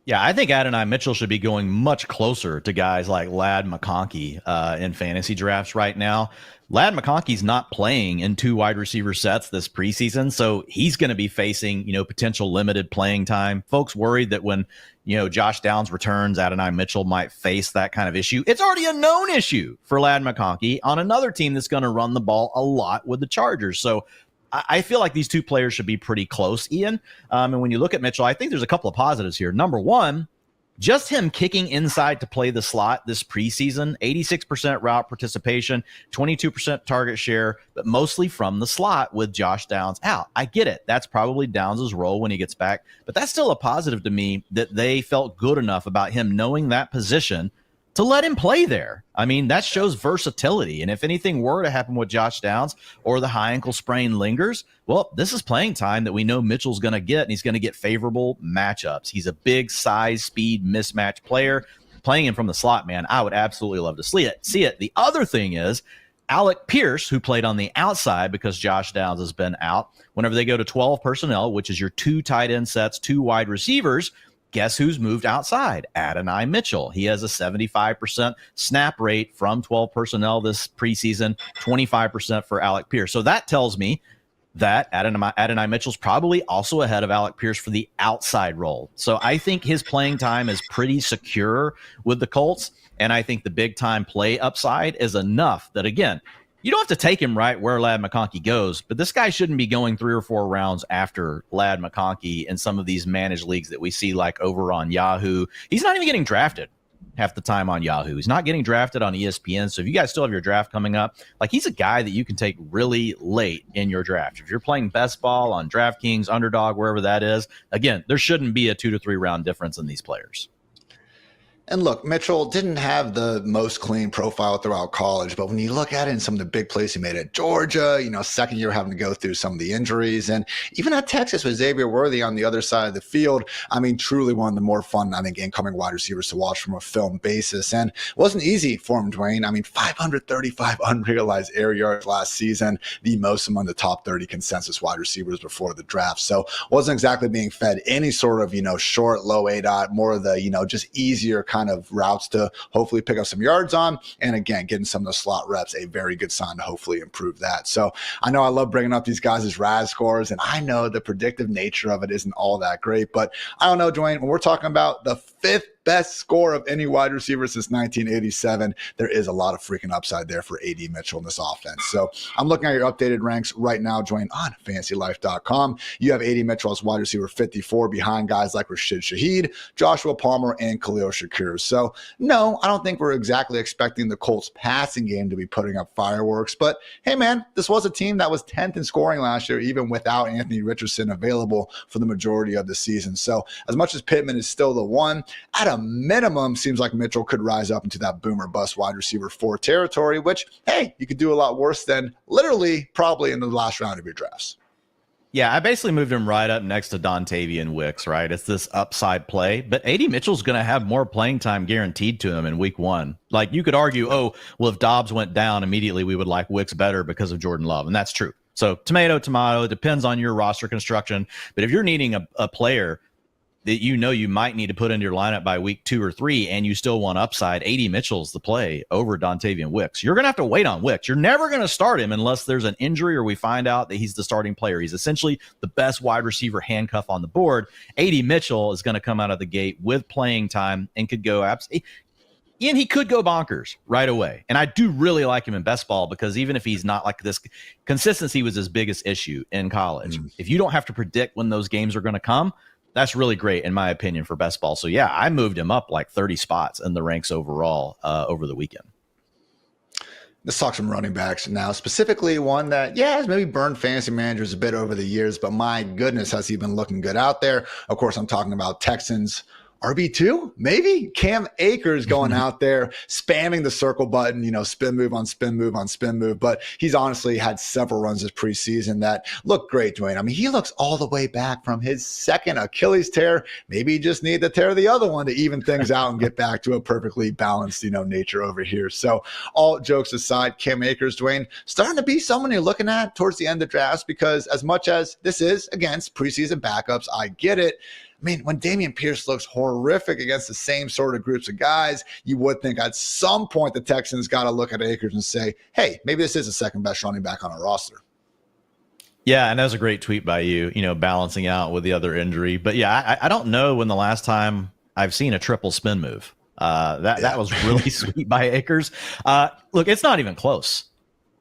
Yeah, I think Adonai Mitchell should be going much closer to guys like Ladd McConkey in fantasy drafts right now. Ladd McConkey's not playing in 2 wide receiver sets this preseason, so he's going to be facing, potential limited playing time. Folks worried that when, Josh Downs returns, Adonai Mitchell might face that kind of issue. It's already a known issue for Ladd McConkey on another team that's going to run the ball a lot with the Chargers. So I feel like these 2 players should be pretty close, Ian. And when you look at Mitchell, I think there's a couple of positives here. Number one, just him kicking inside to play the slot this preseason, 86% route participation, 22% target share, but mostly from the slot with Josh Downs out. I get it. That's probably Downs' role when he gets back, but that's still a positive to me that they felt good enough about him knowing that position to let him play there. I mean, that shows versatility. And if anything were to happen with Josh Downs or the high ankle sprain lingers, well, this is playing time that we know Mitchell's going to get, and he's going to get favorable matchups. He's a big size, speed, mismatch player. Playing him from the slot, man, I would absolutely love to see it. The other thing is Alec Pierce, who played on the outside because Josh Downs has been out, whenever they go to 12 personnel, which is your 2 tight end sets, 2 wide receivers, guess who's moved outside? Adonai Mitchell. He has a 75% snap rate from 12 personnel this preseason, 25% for Alec Pierce. So that tells me that Adonai Mitchell's probably also ahead of Alec Pierce for the outside role. So I think his playing time is pretty secure with the Colts, and I think the big-time play upside is enough that, again, you don't have to take him right where Ladd McConkey goes, but this guy shouldn't be going 3 or 4 rounds after Ladd McConkey in some of these managed leagues that we see like over on Yahoo. He's not even getting drafted half the time on Yahoo. He's not getting drafted on ESPN. So if you guys still have your draft coming up, like he's a guy that you can take really late in your draft. If you're playing best ball on DraftKings, Underdog, wherever that is, again, there shouldn't be a 2 to 3 round difference in these players. And look, Mitchell didn't have the most clean profile throughout college, but when you look at it in some of the big plays he made at Georgia, second year having to go through some of the injuries, and even at Texas with Xavier Worthy on the other side of the field, I mean, truly one of the more fun, I think, incoming wide receivers to watch from a film basis. And it wasn't easy for him, Dwain. I mean, 535 unrealized air yards last season, the most among the top 30 consensus wide receivers before the draft. So wasn't exactly being fed any sort of, short, low ADOT, more of the, just easier kind of routes to hopefully pick up some yards on. And again, getting some of the slot reps, a very good sign to hopefully improve that. So I know I love bringing up these guys as RAS scores, and I know the predictive nature of it isn't all that great, but I don't know, Dwain, when we're talking about the 5th best score of any wide receiver since 1987. There is a lot of freaking upside there for AD Mitchell in this offense. So I'm looking at your updated ranks right now, Dwain, on FantasyLife.com. You have AD Mitchell as wide receiver 54 behind guys like Rashid Shaheed, Joshua Palmer, and Khalil Shakir. So no, I don't think we're exactly expecting the Colts passing game to be putting up fireworks. But hey, man, this was a team that was 10th in scoring last year, even without Anthony Richardson available for the majority of the season. So as much as Pittman is still the one, at a minimum, seems like Mitchell could rise up into that boomer bust wide receiver 4 territory, which, hey, you could do a lot worse than literally probably in the last round of your drafts. Yeah, I basically moved him right up next to Dontavian Wicks, right? It's this upside play, but AD Mitchell's going to have more playing time guaranteed to him in week 1. Like, you could argue, oh, well, if Dobbs went down immediately, we would like Wicks better because of Jordan Love, and that's true. So tomato, it depends on your roster construction. But if you're needing a player that you know you might need to put into your lineup by week 2 or 3, and you still want upside, AD Mitchell's the play over Dontavian Wicks. You're going to have to wait on Wicks. You're never going to start him unless there's an injury or we find out that he's the starting player. He's essentially the best wide receiver handcuff on the board. AD Mitchell is going to come out of the gate with playing time and could go and he could go bonkers right away. And I do really like him in best ball because even if he's not like this, consistency was his biggest issue in college. If you don't have to predict when those games are going to come, that's really great, in my opinion, for best ball. So, yeah, I moved him up like 30 spots in the ranks overall over the weekend. Let's talk some running backs now, specifically one that, has maybe burned fantasy managers a bit over the years, but my goodness, has he been looking good out there. Of course, I'm talking about Texans RB2, maybe Cam Akers going out there spamming the circle button, spin move on spin move on spin move. But he's honestly had several runs this preseason that look great, Dwain. I mean, he looks all the way back from his second Achilles tear. Maybe he just need to tear the other one to even things out and get back to a perfectly balanced, nature over here. So all jokes aside, Cam Akers, Dwain, starting to be someone you're looking at towards the end of drafts, because as much as this is against preseason backups, I get it. I mean, when Dameon Pierce looks horrific against the same sort of groups of guys, you would think at some point the Texans got to look at Akers and say, hey, maybe this is the second best running back on our roster. Yeah, and that was a great tweet by you, balancing out with the other injury. But yeah, I don't know when the last time I've seen a triple spin move. That was really sweet by Akers. Look, it's not even close.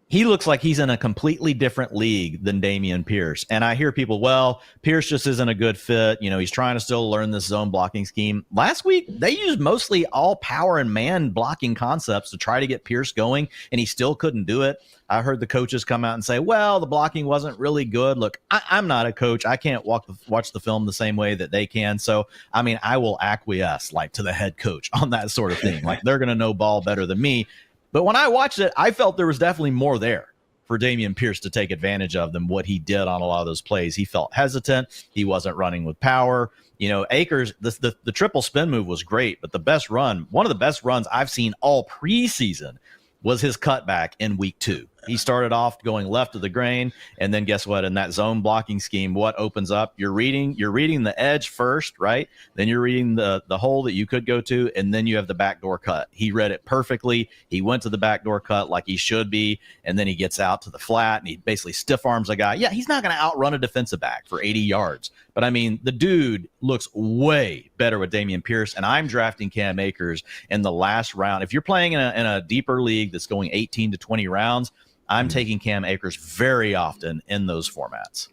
He looks like he's in a completely different league than Dameon Pierce. And I hear people, well, Pierce just isn't a good fit. He's trying to still learn this zone blocking scheme. Last week, they used mostly all power and man blocking concepts to try to get Pierce going, and he still couldn't do it. I heard the coaches come out and say, well, the blocking wasn't really good. Look, I'm not a coach. I can't watch the film the same way that they can. So, I mean, I will acquiesce to the head coach on that sort of thing. They're going to know ball better than me. But when I watched it, I felt there was definitely more there for Dameon Pierce to take advantage of than what he did on a lot of those plays. He felt hesitant. He wasn't running with power. Akers, the triple spin move was great, but one of the best runs I've seen all preseason was his cutback in week 2. He started off going left of the grain, and then guess what? In that zone blocking scheme, what opens up? You're reading the edge first, right? Then you're reading the hole that you could go to, and then you have the backdoor cut. He read it perfectly. He went to the backdoor cut like he should be, and then he gets out to the flat, and he basically stiff arms a guy. Yeah, he's not going to outrun a defensive back for 80 yards. But, I mean, the dude looks way better with Dameon Pierce, and I'm drafting Cam Akers in the last round. If you're playing in a deeper league that's going 18 to 20 rounds, I'm taking Cam Akers very often in those formats.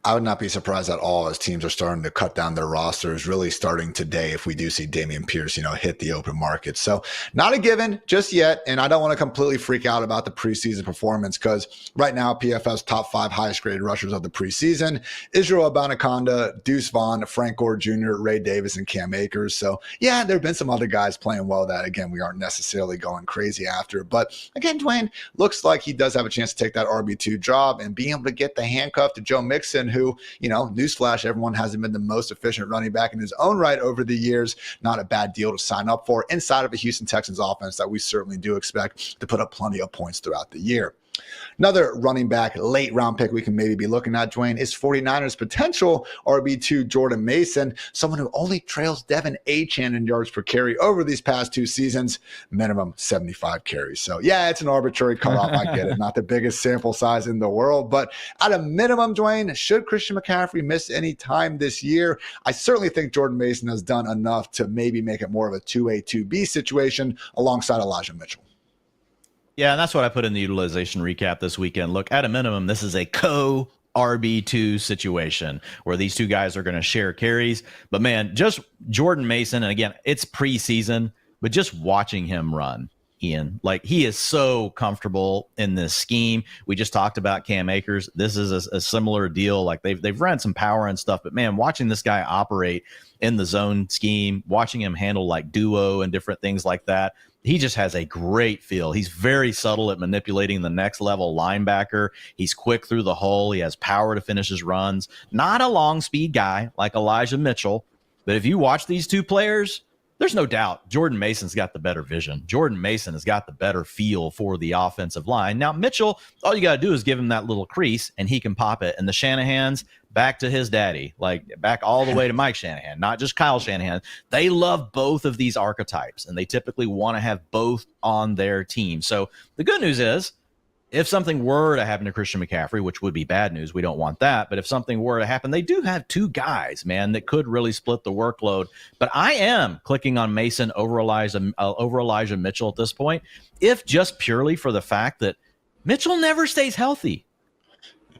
I would not be surprised at all as teams are starting to cut down their rosters, really starting today if we do see Dameon Pierce, hit the open market. So not a given just yet, and I don't want to completely freak out about the preseason performance because right now PFF's top 5 highest graded rushers of the preseason, Israel Abanikanda, Deuce Vaughn, Frank Gore Jr., Ray Davis, and Cam Akers. So yeah, there have been some other guys playing well that, again, we aren't necessarily going crazy after. But again, Dwain looks like he does have a chance to take that RB2 job and being able to get the handcuff to Joe Mixon, who, newsflash, everyone hasn't been the most efficient running back in his own right over the years. Not a bad deal to sign up for inside of a Houston Texans offense that we certainly do expect to put up plenty of points throughout the year. Another running back late round pick we can maybe be looking at, Dwayne, is 49ers potential RB2 Jordan Mason, someone who only trails Devin Achane in yards per carry over these past 2 seasons, minimum 75 carries. So yeah, it's an arbitrary cutoff. I get it. Not the biggest sample size in the world, but at a minimum, Dwayne, should Christian McCaffrey miss any time this year, I certainly think Jordan Mason has done enough to maybe make it more of a 2A, 2B situation alongside Elijah Mitchell. Yeah, and that's what I put in the utilization recap this weekend. Look, at a minimum, this is a RB2 situation where these two guys are going to share carries. But man, just Jordan Mason, and again, it's preseason, but just watching him run, Ian, like he is so comfortable in this scheme. We just talked about Cam Akers. This is a similar deal. Like they've ran some power and stuff, but man, watching this guy operate in the zone scheme, watching him handle like duo and different things like that, he just has a great feel. He's very subtle at manipulating the next level linebacker. He's quick through the hole. He has power to finish his runs. Not a long speed guy like Elijah Mitchell, but if you watch these two players, there's no doubt Jordan Mason's got the better vision. Jordan Mason has got the better feel for the offensive line. Now, Mitchell, all you got to do is give him that little crease, and he can pop it. And the Shanahans, back to his daddy, like back all the way to Mike Shanahan, not just Kyle Shanahan. They love both of these archetypes, and they typically want to have both on their team. So the good news is, if something were to happen to Christian McCaffrey, which would be bad news, we don't want that. But if something were to happen, they do have two guys, man, that could really split the workload. But I am clicking on Mason over Elijah Mitchell at this point, if just purely for the fact that Mitchell never stays healthy.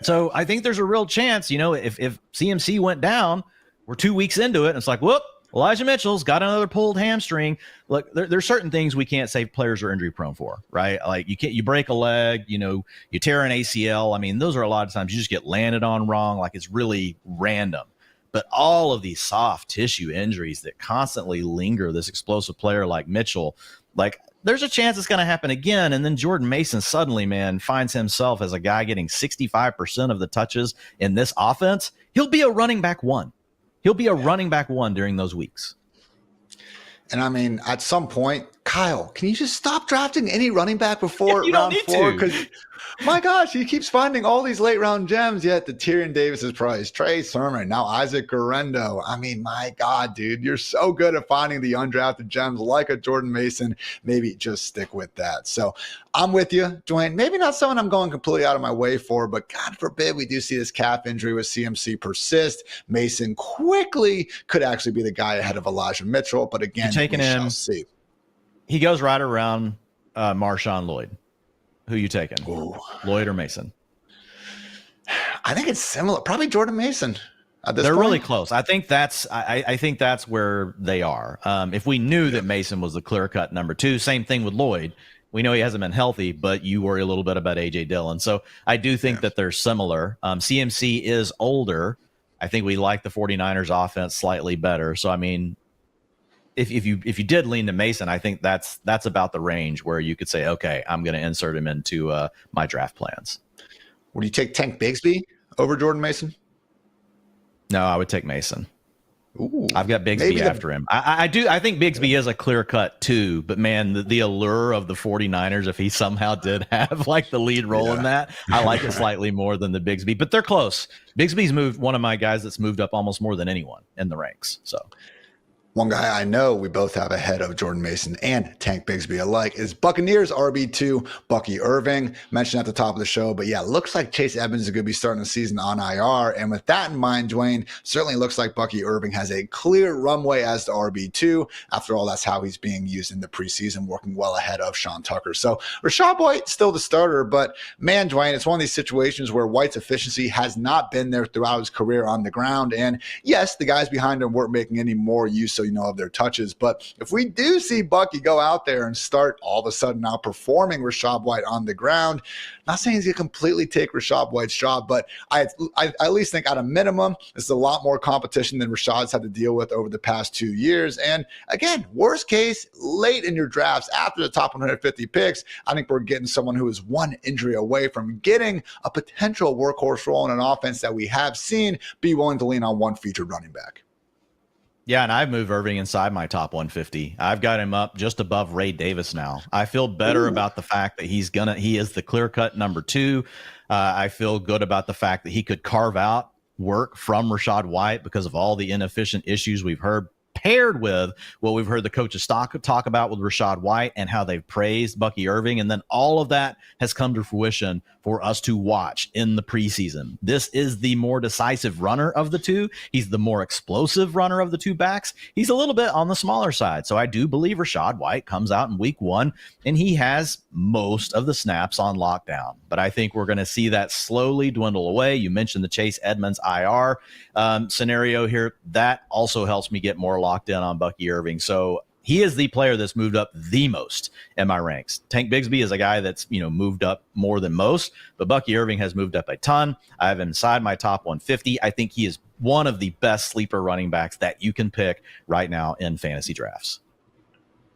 So I think there's a real chance, you know, if CMC went down, we're 2 weeks into it, and it's like, whoop, Elijah Mitchell's got another pulled hamstring. Look, there's certain things we can't say players are injury prone for, right? Like you break a leg, you know, you tear an ACL. I mean, those are a lot of times you just get landed on wrong. Like it's really random. But all of these soft tissue injuries that constantly linger this explosive player like Mitchell, like there's a chance it's going to happen again. And then Jordan Mason suddenly, man, finds himself as a guy getting 65% of the touches in this offense. He'll be a running back one. He'll be a running back one during those weeks. And I mean, at some point, Kyle, can you just stop drafting any running back before round 4? Because my gosh, he keeps finding all these late round gems. Yet the Tyrion Davis's price, Trey Sermon, now Isaac Guerrero. I mean, my God, dude, you're so good at finding the undrafted gems like a Jordan Mason. Maybe just stick with that. So I'm with you, Dwayne. Maybe not someone I'm going completely out of my way for, but God forbid we do see this calf injury with CMC persist. Mason quickly could actually be the guy ahead of Elijah Mitchell. But again, you're taking him. See. He goes right around Marshawn Lloyd. Who you taking? Ooh. Lloyd or Mason? I think it's similar. Probably Jordan Mason. They're point. Really close. I think that's where they are. If we knew that Mason was the clear-cut number 2, same thing with Lloyd. We know he hasn't been healthy, but you worry a little bit about A.J. Dillon. So I do think that they're similar. CMC is older. I think we like the 49ers offense slightly better. So, I mean, if you did lean to Mason, I think that's about the range where you could say, okay, I'm going to insert him into my draft plans. Would you take Tank Bigsby over Jordan Mason? No, I would take Mason. Ooh, I've got Bigsby after him. I think Bigsby is a clear cut too, but man, the allure of the 49ers, if he somehow did have like the lead role in that, I like it slightly more than the Bigsby, but they're close. Bigsby's moved, one of my guys that's moved up almost more than anyone in the ranks. So one guy I know we both have ahead of Jordan Mason and Tank Bigsby alike is Buccaneers RB2, Bucky Irving. Mentioned at the top of the show, but yeah, looks like Chase Edmonds is going to be starting the season on IR. And with that in mind, Dwayne, certainly looks like Bucky Irving has a clear runway as the RB2. After all, that's how he's being used in the preseason, working well ahead of Sean Tucker. So Rachaad White still the starter, but man, Dwayne, it's one of these situations where White's efficiency has not been there throughout his career on the ground. And yes, the guys behind him weren't making any more use of their touches. But if we do see Bucky go out there and start all of a sudden outperforming Rachaad White on the ground, not saying he's going to completely take Rachaad White's job, but I at least think at a minimum, this is a lot more competition than Rashaad's had to deal with over the past 2 years. And again, worst case, late in your drafts, after the top 150 picks, I think we're getting someone who is one injury away from getting a potential workhorse role in an offense that we have seen be willing to lean on one featured running back. Yeah, and I've moved Irving inside my top 150. I've got him up just above Ray Davis now. I feel better about the fact that he is the clear-cut number 2. I feel good about the fact that he could carve out work from Rachaad White because of all the inefficient issues we've heard, paired with what we've heard the coaches talk about with Rachaad White and how they've praised Bucky Irving. And then all of that has come to fruition for us to watch in the preseason. This is the more decisive runner of the two. He's the more explosive runner of the two backs. He's a little bit on the smaller side. So I do believe Rachaad White comes out in week 1 and he has most of the snaps on lockdown. But I think we're going to see that slowly dwindle away. You mentioned the Chase Edmonds IR scenario here. That also helps me get more locked in on Bucky Irving. So he is the player that's moved up the most in my ranks. Tank Bigsby is a guy that's, moved up more than most, but Bucky Irving has moved up a ton. I have him inside my top 150. I think he is one of the best sleeper running backs that you can pick right now in fantasy drafts.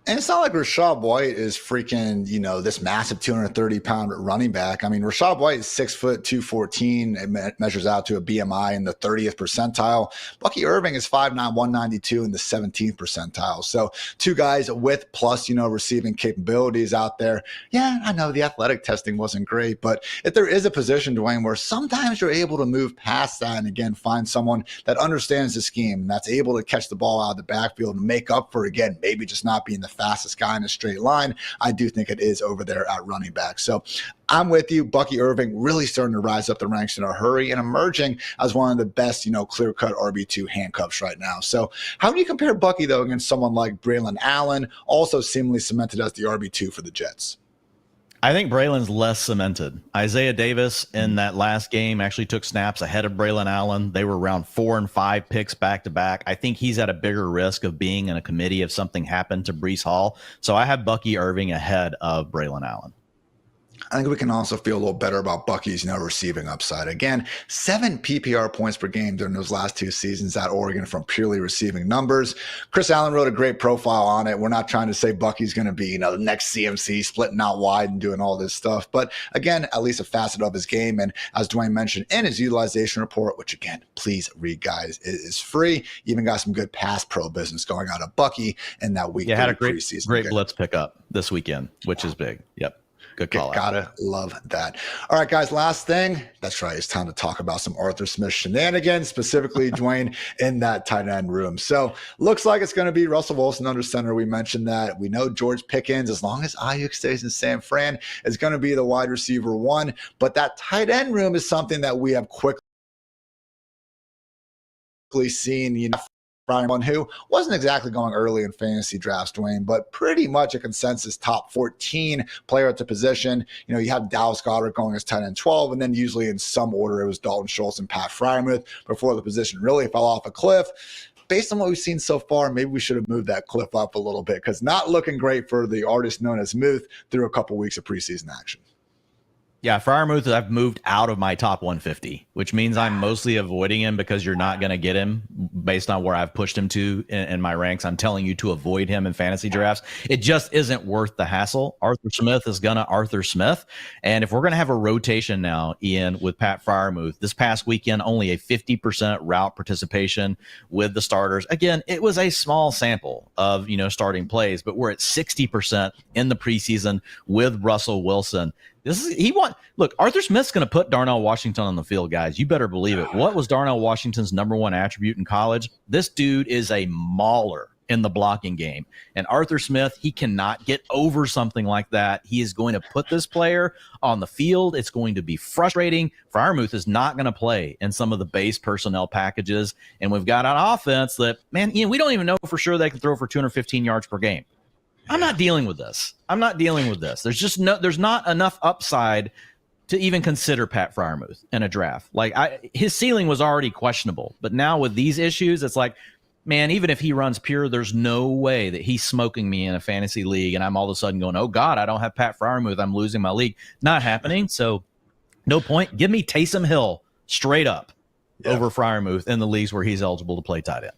And it's not like Rachaad White is freaking, this massive 230-pound running back. I mean, Rachaad White is 6 foot 214. It measures out to a BMI in the 30th percentile. Bucky Irving is 5'9", 192 in the 17th percentile. So 2 guys with plus, receiving capabilities out there. Yeah, I know the athletic testing wasn't great, but if there is a position, Dwayne, where sometimes you're able to move past that and, again, find someone that understands the scheme and that's able to catch the ball out of the backfield and make up for, again, maybe just not being the fastest guy in a straight line, I do think it is over there at running back. So I'm with you. Bucky Irving really starting to rise up the ranks in a hurry and emerging as one of the best, clear-cut RB2 handcuffs right now. So how do you compare Bucky, though, against someone like Braylon Allen, also seemingly cemented as the RB2 for the Jets? I think Braylon's less cemented. Isaiah Davis in that last game actually took snaps ahead of Braylon Allen. They were around 4 and 5 picks back to back. I think he's at a bigger risk of being in a committee if something happened to Breece Hall. So I have Bucky Irving ahead of Braylon Allen. I think we can also feel a little better about Bucky's receiving upside. Again, 7 PPR points per game during those last 2 seasons at Oregon from purely receiving numbers. Chris Allen wrote a great profile on it. We're not trying to say Bucky's going to be, the next CMC splitting out wide and doing all this stuff. But again, at least a facet of his game. And as Dwayne mentioned in his utilization report, which again, please read, guys, it is free. Even got some good pass pro business going out of Bucky in that week. Yeah, had a great blitz pickup this weekend, which is big. Yep. Good call. Gotta love that. All right, guys, last thing. That's right. It's time to talk about some Arthur Smith shenanigans, specifically Dwayne in that tight end room. So looks like it's going to be Russell Wilson under center. We mentioned that. We know George Pickens, as long as Ayuk stays in San Fran, is going to be the wide receiver 1. But that tight end room is something that we have quickly seen, Brian, who wasn't exactly going early in fantasy drafts, Dwayne, but pretty much a consensus top 14 player at the position. You have Dallas Goedert going as tight end 12, and then usually in some order, it was Dalton Schultz and Pat Freiermuth before the position really fell off a cliff. Based on what we've seen so far, maybe we should have moved that cliff up a little bit, because not looking great for the artist known as Muth through a couple weeks of preseason action. Yeah, Freiermuth, I've moved out of my top 150, which means I'm mostly avoiding him because you're not going to get him based on where I've pushed him to in my ranks. I'm telling you to avoid him in fantasy drafts. It just isn't worth the hassle. Arthur Smith is going to Arthur Smith. And if we're going to have a rotation now, Ian, with Pat Freiermuth, this past weekend, only a 50% route participation with the starters. Again, it was a small sample of, starting plays, but we're at 60% in the preseason with Russell Wilson. Look, Arthur Smith's going to put Darnell Washington on the field, guys. You better believe it. What was Darnell Washington's number 1 attribute in college? This dude is a mauler in the blocking game. And Arthur Smith, he cannot get over something like that. He is going to put this player on the field. It's going to be frustrating. Freiermuth is not going to play in some of the base personnel packages. And we've got an offense that, man, Ian, we don't even know for sure they can throw for 215 yards per game. I'm not dealing with this. There's not enough upside to even consider Pat Freiermuth in a draft. His ceiling was already questionable, but now with these issues, it's like, man, even if he runs pure, there's no way that he's smoking me in a fantasy league. And I'm all of a sudden going, oh God, I don't have Pat Freiermuth. I'm losing my league. Not happening. So no point. Give me Taysom Hill straight up over Freiermuth in the leagues where he's eligible to play tight end.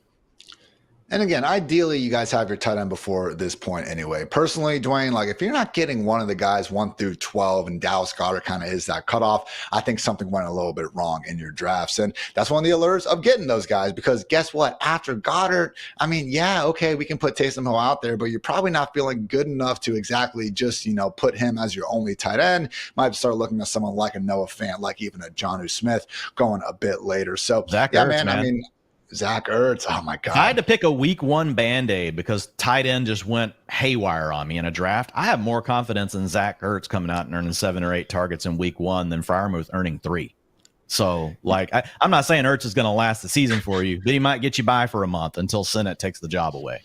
And again, ideally, you guys have your tight end before this point anyway. Personally, Dwain, like if you're not getting one of the guys 1 through 12 and Dallas Goedert kind of is that cutoff, I think something went a little bit wrong in your drafts. And that's one of the allures of getting those guys, because guess what? After Goddard, I mean, yeah, okay, we can put Taysom Hill out there, but you're probably not feeling good enough to exactly just, put him as your only tight end. Might start looking at someone like a Noah Fant, like even a Jonnu Smith going a bit later. So, Zach yeah, Ertz, man, I mean, Zach Ertz. Oh my God. I had to pick a week 1 Band-Aid because tight end just went haywire on me in a draft. I have more confidence in Zach Ertz coming out and earning 7 or 8 targets in week 1 than Freiermuth earning 3. So, like, I'm not saying Ertz is going to last the season for you, but he might get you by for a month until Sennett takes the job away.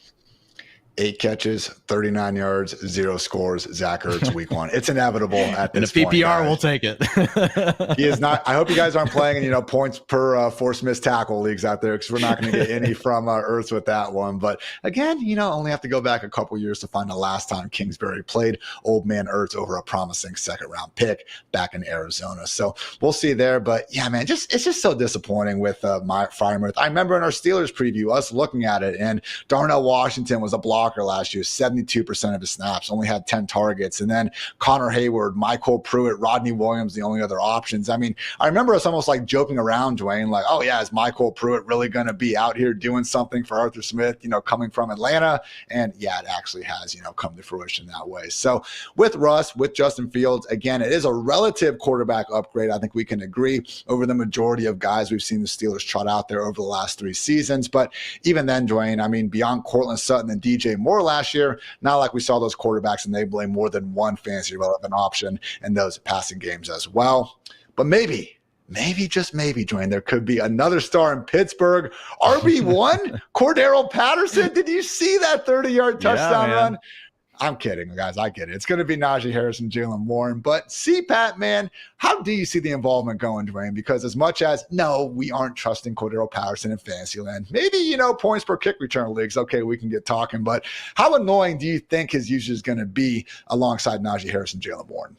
8 catches, 39 yards, 0 scores. Zach Ertz week 1. It's inevitable at this in a point. PPR, we'll take it. He is not. I hope you guys aren't playing in points per forced missed tackle leagues out there, because we're not going to get any from Ertz with that one. But again, only have to go back a couple years to find the last time Kingsbury played old man Ertz over a promising 2nd round pick back in Arizona. So we'll see there. But yeah, man, it's just so disappointing with my Freiermuth. I remember in our Steelers preview, us looking at it, and Darnell Washington was a blocker last year, 72% of his snaps, only had 10 targets. And then Connor Hayward, Michael Pruitt, Rodney Williams, the only other options. I mean, I remember us almost like joking around, Dwain, like, oh yeah, is Michael Pruitt really going to be out here doing something for Arthur Smith, coming from Atlanta? And yeah, it actually has, come to fruition that way. So with Russ, with Justin Fields, again, it is a relative quarterback upgrade. I think we can agree over the majority of guys we've seen the Steelers trot out there over the last 3 seasons. But even then, Dwain, I mean, beyond Cortland Sutton and DJ Moore last year, not like we saw those quarterbacks enabling more than one fantasy relevant option in those passing games as well. But maybe, just maybe, Dwayne, there could be another star in Pittsburgh. RB1, Cordero Patterson. Did you see that 30-yard touchdown run? I'm kidding, guys. I get it. It's going to be Najee Harris and Jalen Warren. But CPAT, man, how do you see the involvement going, Dwayne? Because as much as, no, we aren't trusting Cordero Patterson in Fantasyland. Maybe, points per kick return leagues. Okay, we can get talking. But how annoying do you think his usage is going to be alongside Najee Harris and Jalen Warren?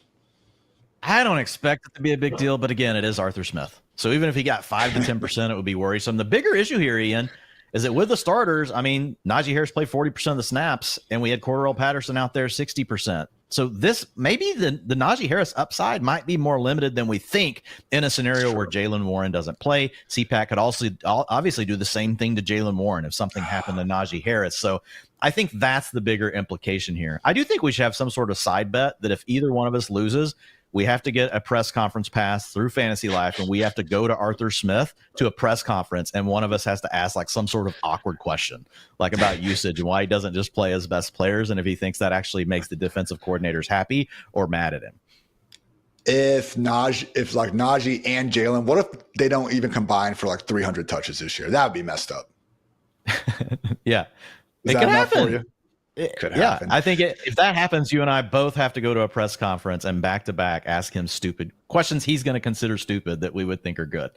I don't expect it to be a big deal. But again, it is Arthur Smith. So even if he got 5 to 10%, it would be worrisome. The bigger issue here, Ian, is that with the starters, I mean, Najee Harris played 40% of the snaps, and we had Cordero Patterson out there 60%. So this, maybe the Najee Harris upside might be more limited than we think in a scenario where Jalen Warren doesn't play. CPAC could also obviously do the same thing to Jalen Warren if something happened to Najee Harris. So I think that's the bigger implication here. I do think we should have some sort of side bet that if either one of us loses, we have to get a press conference pass through FantasyLife, and we have to go to Arthur Smith to a press conference, and one of us has to ask like some sort of awkward question, like about usage and why he doesn't just play his best players, and if he thinks that actually makes the defensive coordinators happy or mad at him. If like Najee and Jalen, what if they don't even combine for like 300 touches this year? That would be messed up. Yeah, Is that enough for you? Yeah, I think if that happens, you and I both have to go to a press conference and back to back ask him stupid questions he's going to consider stupid that we would think are good.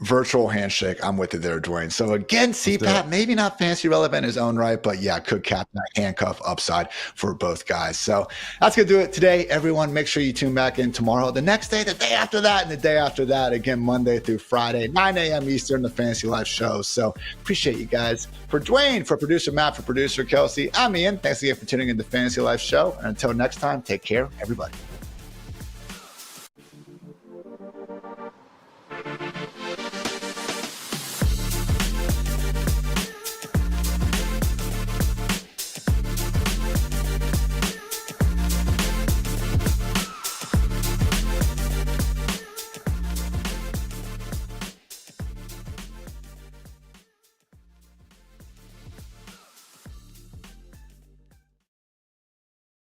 Virtual handshake. I'm with you there, Dwayne. So again, CPAP, maybe not fantasy relevant in his own right, but yeah, could cap that handcuff upside for both guys. So that's going to do it today. Everyone, make sure you tune back in tomorrow, the next day, the day after that, and the day after that. Again, Monday through Friday, 9 a.m. Eastern, the Fantasy Life show. So appreciate you guys. For Dwayne, for producer Matt, for producer Kelsey, I'm Ian. Thanks again for tuning in to the Fantasy Life show. And until next time, take care, everybody.